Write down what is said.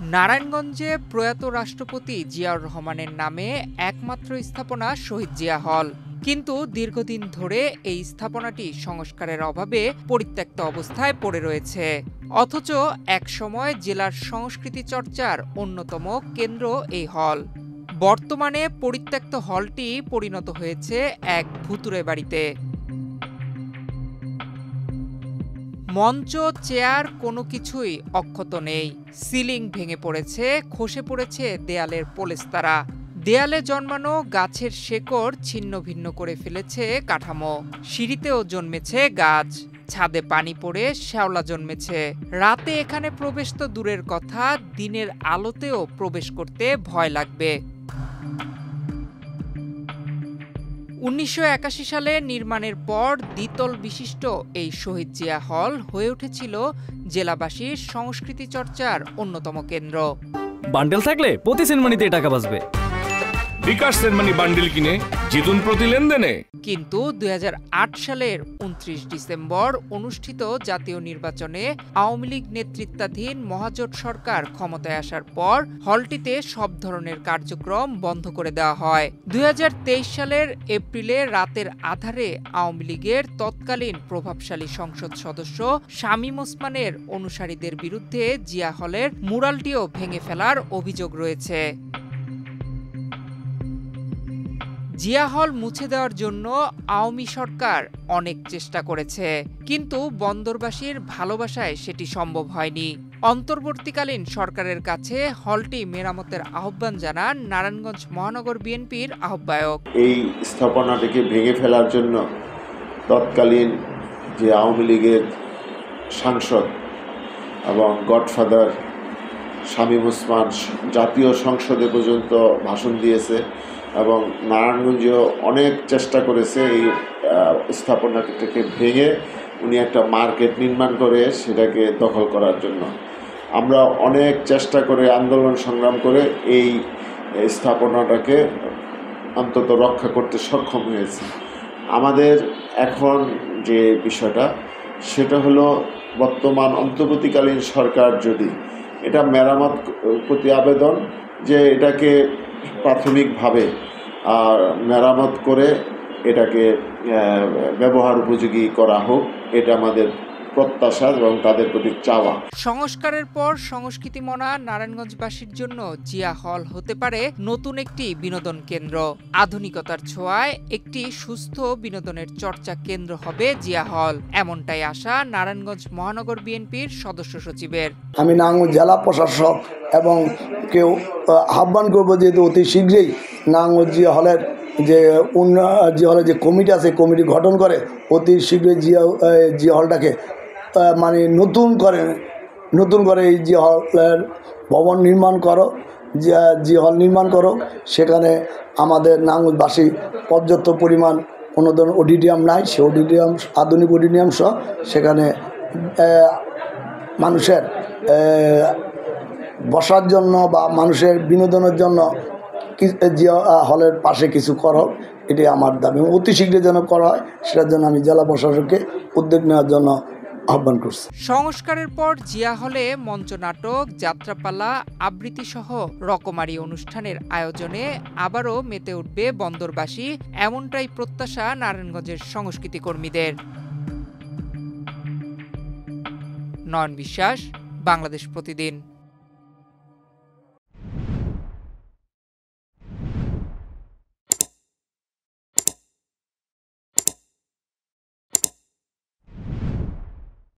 নারায়ণগঞ্জে প্রয়াত রাষ্ট্রপতি জিয়াউর রহমানের নামে একমাত্র স্থাপনা শহীদ জিয়া হল। কিন্তু দীর্ঘদিন ধরে এই স্থাপনাটি সংস্কারের অভাবে পরিত্যক্ত অবস্থায় পড়ে রয়েছে। অথচ একসময় জেলার সংস্কৃতি চর্চার অন্যতম কেন্দ্র এই হল। বর্তমানে পরিত্যক্ত হলটি পরিণত হয়েছে এক ভুতুড়ে বাড়িতে। মঞ্চ, চেয়ার কোনো কিছুই অক্ষত নেই। সিলিং ভেঙে পড়েছে, খসে পড়েছে দেয়ালের পলেস্তারা। দেয়ালে জন্মানো গাছের শেকড় ছিন্ন ভিন্ন করে ফেলেছে কাঠামো। সিঁড়িতেও জন্মেছে গাছ, ছাদে পানি পড়ে শ্যাওলা জন্মেছে। রাতে এখানে প্রবেশ তো দূরের কথা, দিনের আলোতেও প্রবেশ করতে ভয় লাগবে। ১৯৮১ সালে নির্মাণের পর দ্বিতল বিশিষ্ট এই শহীদ জিয়া হল হয়ে উঠেছিল জেলাবাসীর সংস্কৃতি চর্চার অন্যতম কেন্দ্র। বান্ডেল থাকলে প্রতি সেনমানিতে টাকা বাঁচবে। বিকাশ সেনমানি বান্ডেল কিনে জিতুন প্রতি লেনদেনে। কিন্তু ২০০৮ সালের ২৯ ডিসেম্বর অনুষ্ঠিত জাতীয় নির্বাচনে আওয়ামী লীগ নেতৃত্বাধীন মহাজোট সরকার ক্ষমতায় আসার পর হলটিতে সব ধরনের কার্যক্রম বন্ধ করে দেওয়া হয়। ২০২৩ সালের এপ্রিলে রাতের আঁধারে আওয়ামী লীগের তৎকালীন প্রভাবশালী সংসদ সদস্য শামীম ওসমানের অনুসারীদের বিরুদ্ধে জিয়া হলের মুরালটিও ভেঙে ফেলার অভিযোগ রয়েছে। জিয়া হল মুছে দেওয়ার জন্য আওয়ামী সরকার অনেক চেষ্টা করেছে, কিন্তু বন্দরবাসীর ভালোবাসায় সেটি সম্ভব হয়নি। অন্তর্বর্তীকালীন সরকারের কাছে হলটি মেরামতের আহ্বান জানান নারায়ণগঞ্জ মহানগর বিএনপির আহ্বায়ক। এই স্থাপনাটিকে ভেঙে ফেলার জন্য তৎকালীন যে আওয়ামী লীগের সাংসদ এবং গডফাদার শামীম ওসমান জাতীয় সংসদে পর্যন্ত ভাষণ দিয়েছে এবং নারায়ণগঞ্জেও অনেক চেষ্টা করেছে এই স্থাপনাটিকে ভেঙে উনি একটা মার্কেট নির্মাণ করে সেটাকে দখল করার জন্য। আমরা অনেক চেষ্টা করে আন্দোলন সংগ্রাম করে এই স্থাপনাটাকে অন্তত রক্ষা করতে সক্ষম হয়েছে। আমাদের এখন যে বিষয়টা সেটা হলো বর্তমান অন্তর্বর্তীকালীন সরকার যদি এটা মেরামত প্রতি আবেদন যে এটাকে প্রাথমিকভাবে মেরামত করে এটাকে ব্যবহার উপযোগী করা হোক, এটা আমাদের প্রত্যাশা এবং তাদের প্রতি চাওয়া। সংস্কারের পর সংস্কৃতিমনা নারায়ণগঞ্জবাসীর জন্য জিয়া হল হতে পারে নতুন একটি বিনোদন কেন্দ্র। আধুনিকতার ছোঁয়ায় একটি সুস্থ বিনোদনের চর্চা কেন্দ্র হবে জিয়া হল, এমনটাই আশা নারায়ণগঞ্জ মহানগর বিএনপির সদস্য সচিবের। আমি নারায়ণগঞ্জ জেলা প্রশাসক এবং কেউ আহ্বান করবো যে অতি শীঘ্রই নারায়ণগঞ্জ জিয়া হলের যে জিয়া হলের যে কমিটি আছে কমিটি গঠন করে অতি শীঘ্রই জিয়া হলটাকে মানে নতুন করে এই জিয়া হলের ভবন নির্মাণ করো, জিয়া হল নির্মাণ করো। সেখানে আমাদের নারায়ণগঞ্জবাসী পর্যাপ্ত পরিমাণ কোনো ধরনের অডিটোরিয়াম নাই, সে অডিটোরিয়াম আধুনিক অডিটোরিয়াম সহ সেখানে মানুষের বসার জন্য বা মানুষের বিনোদনের জন্য জিয়া হলের পাশে কিছু করো, এটি আমার দাবি। অতি শীঘ্র যেন করা হয় সেটার জন্য আমি জেলা প্রশাসককে উদ্যোগ নেওয়ার জন্য আহ্বান করছি। সংস্কারের পর জিয়া হলে মঞ্চনাটক, যাত্রাপালা, আবৃত্তি সহ রকমারি অনুষ্ঠানের আয়োজনে আবারও মেতে উঠবে বন্দরবাসী, এমনটাই প্রত্যাশা নারায়ণগঞ্জের সংস্কৃতি কর্মীদের। নয়ন বিশ্বাস, বাংলাদেশ প্রতিদিন।